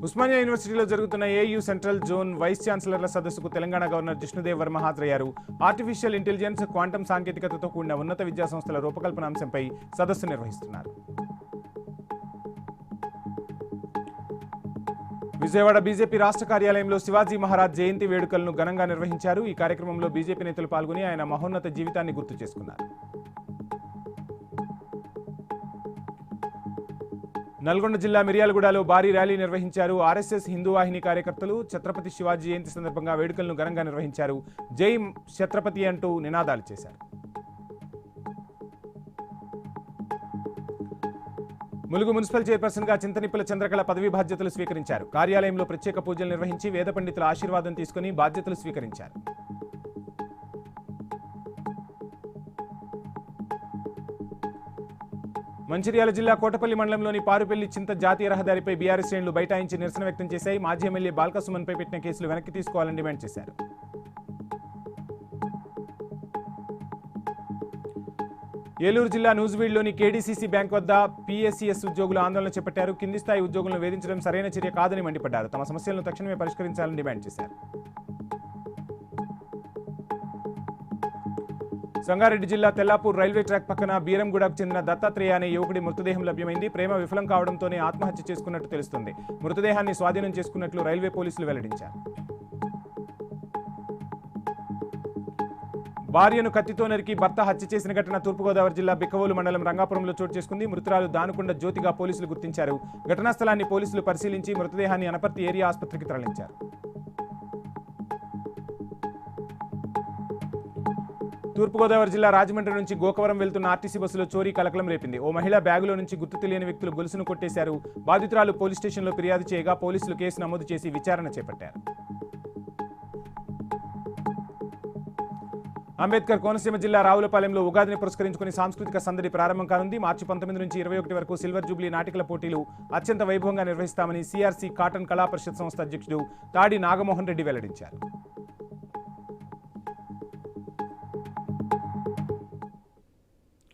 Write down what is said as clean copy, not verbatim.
ఉస్మానియా యూనివర్సిటీలో జరుగుతున్న AU central zone vice ఛాన్సలర్ల సదస్సుకు తెలంగాణ గవర్నర్ జిష్ణుదేవ్ వర్మ హాజరయ్యారు. ఆర్టిఫిషియల్ ఇంటెలిజెన్స్, క్వాంటం సాంకేతికతతో కూడిన ఉన్నత విద్యా సంస్థల రూపకల్పన అంశంపై సదస్సు నిర్వహిస్తున్నారు. విజయవాడ బీజేపీ రాష్ట్ర కార్యాలయంలో శివాజీ మహారాజ్ జయంతి వేడుకలను ఘనంగా నిర్వహించారు. ఈ కార్యక్రమంలో బీజేపీ నేతలు పాల్గొని ఆయన మహోన్నత జీవితాన్ని గుర్తు చేసుకున్నారు. నల్గొండ జిల్లా మిర్యాలగూడలో భారీ ర్యాలీ నిర్వహించారు. ఆర్ఎస్ఎస్ హిందూ వాహిని కార్యకర్తలు ఛత్రపతి శివాజీ జయంతి సందర్భంగా వేడుకలను ఘనంగా నిర్వహించారు. జై ఛత్రపతి అంటూ నినాదాలు చేశారు. ములుగు మున్సిపల్ చైర్పర్సన్ గా చింతనిప్పుల చంద్రకళ పదవీ బాధ్యతలు స్వీకరించారు. కార్యాలయంలో ప్రత్యేక పూజలు నిర్వహించి వేద పండితుల ఆశీర్వాదం తీసుకుని బాధ్యతలు స్వీకరించారు. మంచిర్యాల జిల్లా కోటపల్లి మండలంలోని పారుపల్లి చింత జాతీయ రహదారిపై బీఆర్ఎస్ శ్రేణులు బైఠాయించి నిరసన వ్యక్తం చేశాయి. మాజీ ఎమ్మెల్యే బాల్కసుమన్పై పెట్టిన కేసులు వెనక్కి తీసుకోవాలని డిమాండ్ చేశారు. ఏలూరు జిల్లా నూజివీడ్లోని కేడీసీసీ బ్యాంక్ వద్ద పీఎస్సీఎస్ ఉద్యోగులు ఆందోళన చేపట్టారు. కింది స్థాయి ఉద్యోగులను వేధించడం సరైన చర్య కాదని మండిపడ్డారు. తమ సమస్యలను తక్షణమే పరిష్కరించాలని డిమాండ్ చేశారు. సంగారెడ్డి జిల్లా తెల్లాపూర్ రైల్వే ట్రాక్ పక్కన బీరంగూడకు చెందిన దత్తాత్రేయ అనే యువకుడి మృతదేహం లభ్యమైంది. ప్రేమ విఫలం కావడంతోనే ఆత్మహత్య చేసుకున్నట్టు తెలుస్తుంది. మృతదేహాన్ని స్వాధీనం చేసుకున్నట్లు రైల్వే పోలీసులు వెల్లడించారు. భార్యను కత్తితో నరికి భర్త హత్య చేసిన ఘటన తూర్పుగోదావరి జిల్లా బిక్కవోలు మండలం రంగాపురంలో చోటు చేసుకుంది. మృతురాలు దానుకొండ జ్యోతిగా పోలీసులు గుర్తించారు. ఘటనా స్థలాన్ని పోలీసులు పరిశీలించి మృతదేహాన్ని అనపర్తి ఏరియా ఆసుపత్రికి తరలించారు. తూర్పుగోదావరి జిల్లా రాజమండ్రి నుంచి గోకవరం వెళ్తున్న ఆర్టీసీ బస్సులో చోరీ కలకలం రేపింది. ఓ మహిళ బ్యాగులో నుంచి గుర్తు తెలియని వ్యక్తులు గొలుసును కొట్టేశారు. బాధితురాలు పోలీస్ స్టేషన్లో ఫిర్యాదు చేయగా పోలీసులు కేసు నమోదు చేసి విచారణ చేపట్టారు. అంబేద్కర్ కోనసీమ జిల్లా రావులపాలెంలో ఉగాదిని పురస్కరించుకుని సాంస్కృతిక సందడి ప్రారంభం కానుంది. మార్చి 19 నుంచి 21 వరకు సిల్వర్ జూబ్లీ నాటికల పోటీలు అత్యంత వైభవంగా నిర్వహిస్తామని సిఆర్సీ కాటన్ కళా పరిషత్ సంస్థ అధ్యక్షుడు తాడి నాగమోహన్ రెడ్డి వెల్లడించారు.